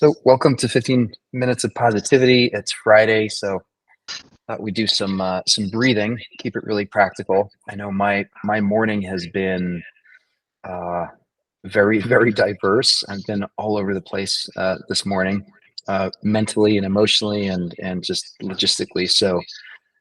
So welcome to 15 Minutes of Positivity. It's Friday, so thought we'd do some breathing, keep it really practical. I know my morning has been uh, very diverse. I've been all over the place this morning, mentally and emotionally and just logistically. So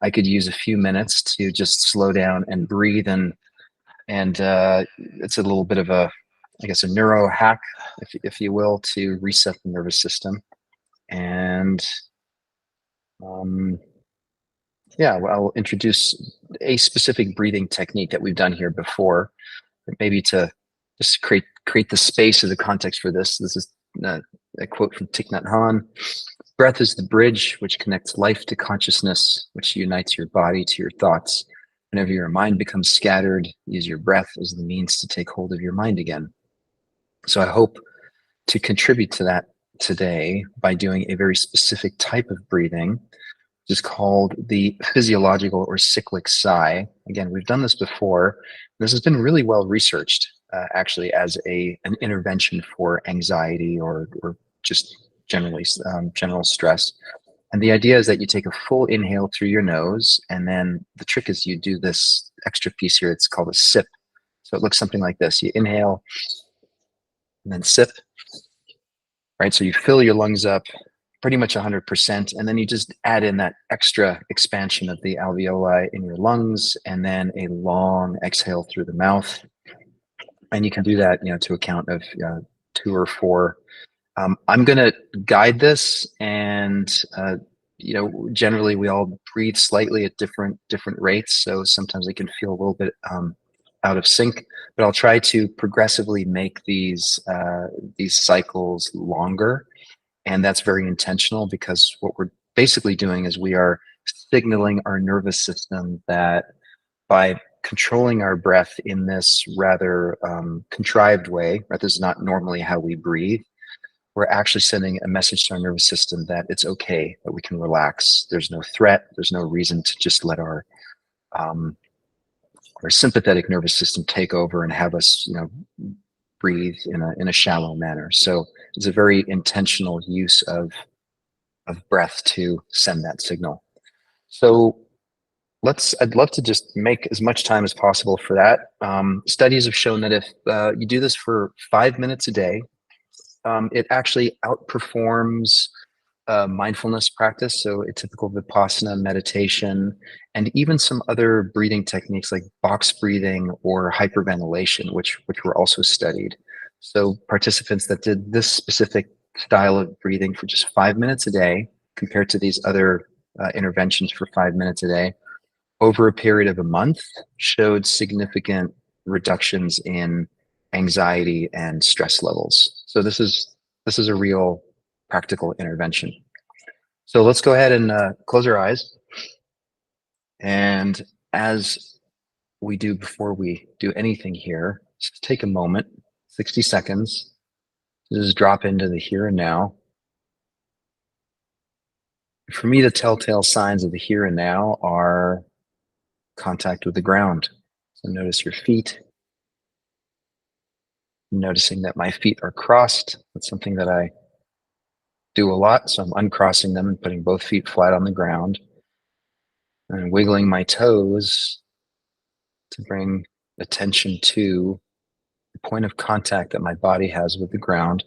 I could use a few minutes to just slow down and breathe, and it's a little bit of I guess, a neuro hack, if you will, to reset the nervous system. And um, yeah, well, I'll introduce a specific breathing technique that we've done here before, maybe to just create the space or the context for this. This is a quote from Thich Nhat Hanh. Breath is the bridge which connects life to consciousness, which unites your body to your thoughts. Whenever your mind becomes scattered, use your breath as the means to take hold of your mind again. So I hope to contribute to that today by doing a very specific type of breathing, which is called the physiological or cyclic sigh. Again, we've done this before. This has been really well researched, actually, as an intervention for anxiety or just generally general stress. And the idea is that you take a full inhale through your nose, and then the trick is you do this extra piece here. It's called a sip. So it looks something like this. You inhale and then sip, right? So you fill your lungs up pretty much 100%, and then you just add in that extra expansion of the alveoli in your lungs, and then a long exhale through the mouth. And you can do that, to a count of 2 or 4. I'm going to guide this, and generally we all breathe slightly at different rates, so sometimes it can feel a little bit out of sync. But I'll try to progressively make these cycles longer, and that's very intentional because what we're basically doing is we are signaling our nervous system that by controlling our breath in this rather contrived way, right? This is not normally how we breathe. We're actually sending a message to our nervous system that it's okay, that we can relax. There's no threat. There's no reason to just let our sympathetic nervous system take over and have us, breathe in a shallow manner. So it's a very intentional use of breath to send that signal. So I'd love to just make as much time as possible for that. Studies have shown that if you do this for 5 minutes a day, it actually outperforms mindfulness practice. So a typical Vipassana meditation, and even some other breathing techniques like box breathing or hyperventilation, which were also studied. So participants that did this specific style of breathing for just 5 minutes a day, compared to these other interventions for 5 minutes a day, over a period of a month, showed significant reductions in anxiety and stress levels. So this is a real practical intervention. So let's go ahead and close our eyes. And as we do before we do anything here, just take a moment, 60 seconds, to just drop into the here and now. For me, the telltale signs of the here and now are contact with the ground. So notice your feet. Noticing that my feet are crossed. That's something that I do a lot. So I'm uncrossing them and putting both feet flat on the ground, and wiggling my toes to bring attention to the point of contact that my body has with the ground.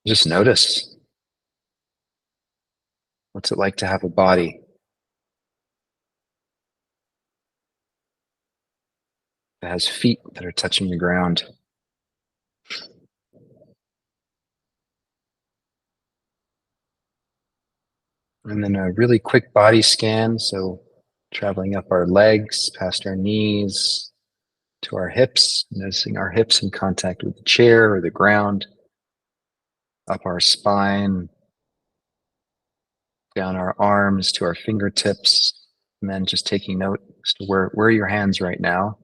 Just notice, what's it like to have a body that has feet that are touching the ground? And then a really quick body scan. So traveling up our legs, past our knees, to our hips, noticing our hips in contact with the chair or the ground, up our spine, down our arms to our fingertips, and then just taking note as to where are your hands right now.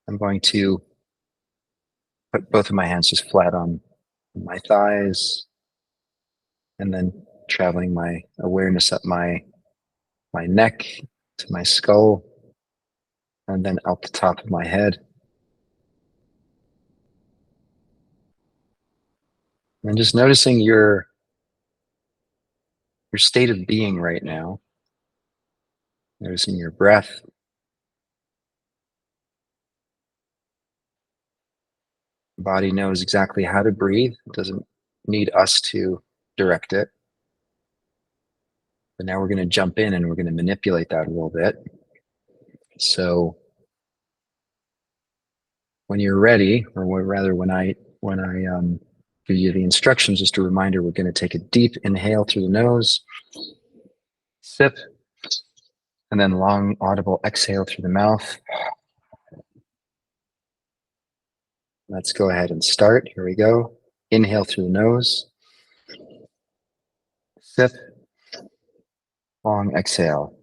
I'm going to put both of my hands just flat on my thighs, and then traveling my awareness up my neck to my skull, and then out the top of my head. And just noticing your state of being right now, noticing your breath. The body knows exactly how to breathe. It doesn't need us to direct it. But now we're going to jump in and we're going to manipulate that a little bit. So when you're ready, or rather when I give you the instructions, just a reminder, we're going to take a deep inhale through the nose, sip, and then long audible exhale through the mouth. Let's go ahead and start. Here we go. Inhale through the nose, sip, long exhale.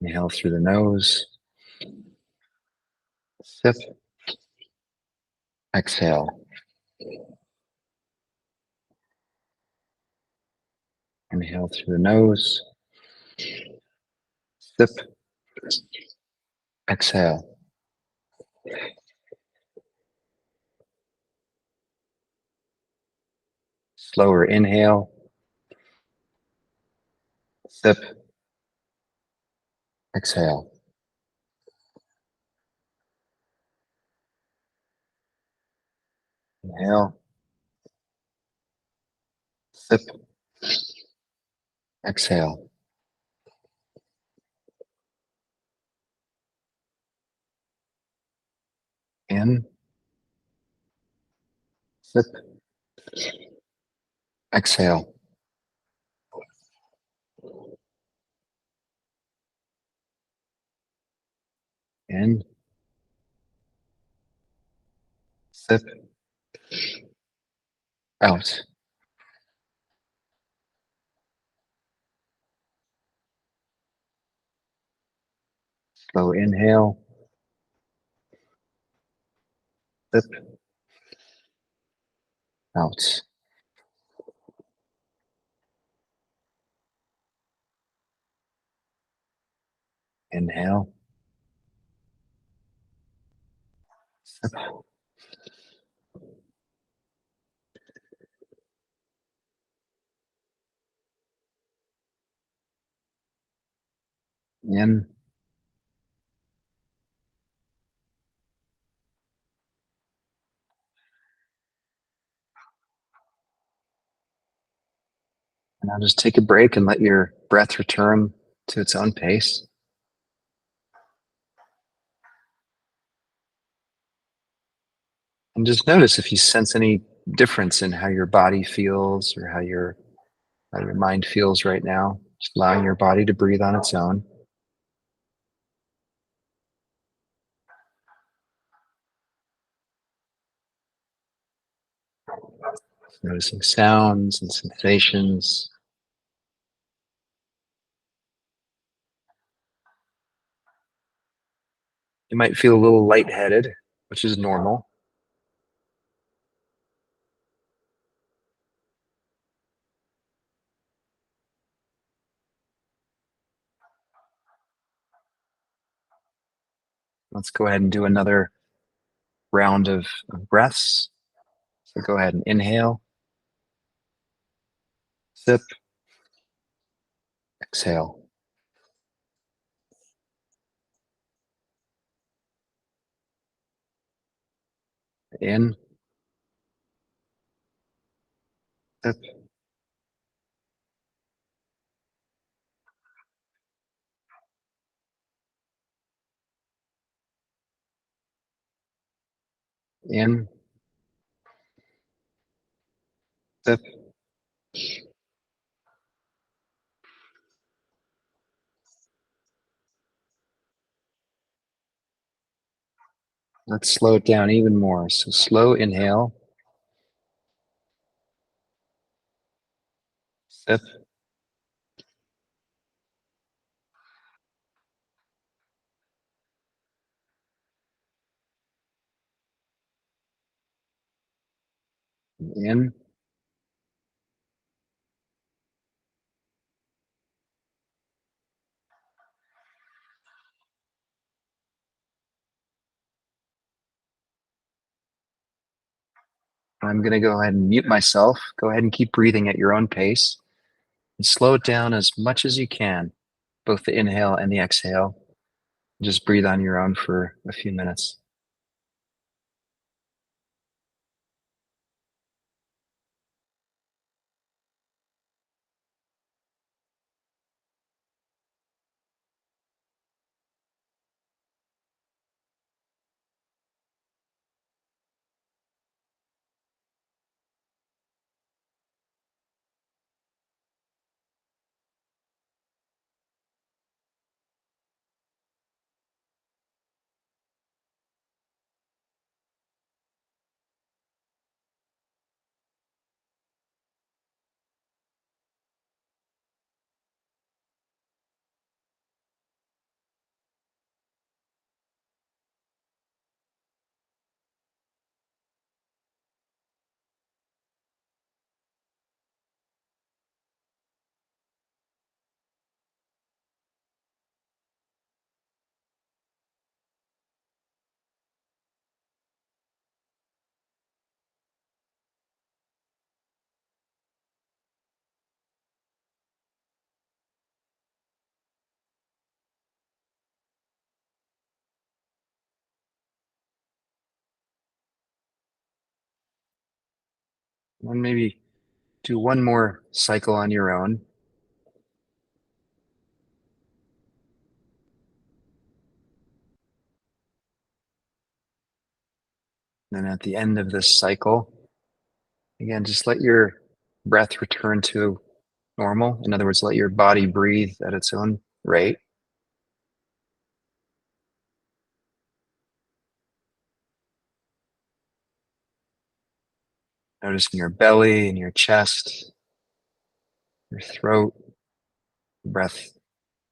Inhale through the nose, sip, exhale. Inhale through the nose, sip, exhale. Slower inhale, sip, exhale. Inhale, sip, exhale. In, sip, exhale. In, sip, out. Slow inhale, sip, out. Inhale, sip, in, and now just take a break and let your breath return to its own pace. And just notice if you sense any difference in how your body feels or how your mind feels right now. Just allowing your body to breathe on its own. Noticing sounds and sensations. You might feel a little lightheaded, which is normal. Let's go ahead and do another round of breaths. So go ahead and inhale, sip, exhale. In, sip, in, sip, let's slow it down even more. So slow inhale, sip, in, I'm going to go ahead and mute myself. Go ahead and keep breathing at your own pace and slow it down as much as you can, both the inhale and the exhale. Just breathe on your own for a few minutes. And maybe do one more cycle on your own. And then at the end of this cycle, again, just let your breath return to normal. In other words, let your body breathe at its own rate. Noticing your belly and your chest, your throat, breath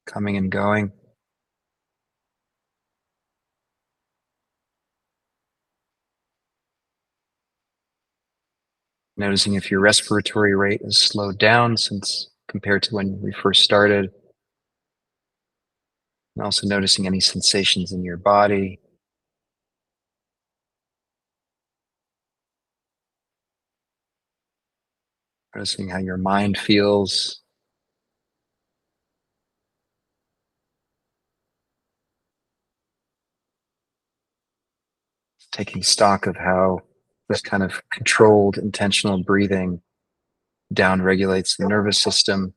coming and going. Noticing if your respiratory rate is slowed down since compared to when we first started. And also noticing any sensations in your body. Noticing how your mind feels. Taking stock of how this kind of controlled, intentional breathing down regulates the nervous system.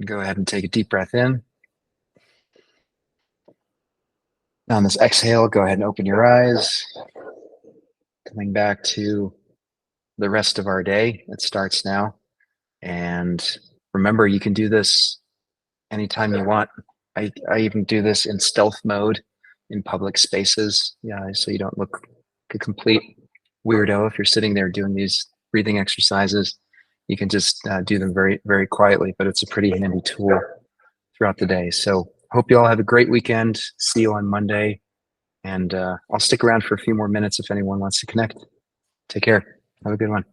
Go ahead and take a deep breath in. Now on this exhale, go ahead and open your eyes. Coming back to the rest of our day. It starts now. And remember, you can do this anytime you want. I even do this in stealth mode in public spaces. Yeah, so you don't look like a complete weirdo if you're sitting there doing these breathing exercises. You can just do them very, very quietly, but it's a pretty handy tool throughout the day. So hope you all have a great weekend. See you on Monday. And I'll stick around for a few more minutes if anyone wants to connect. Take care. Have a good one.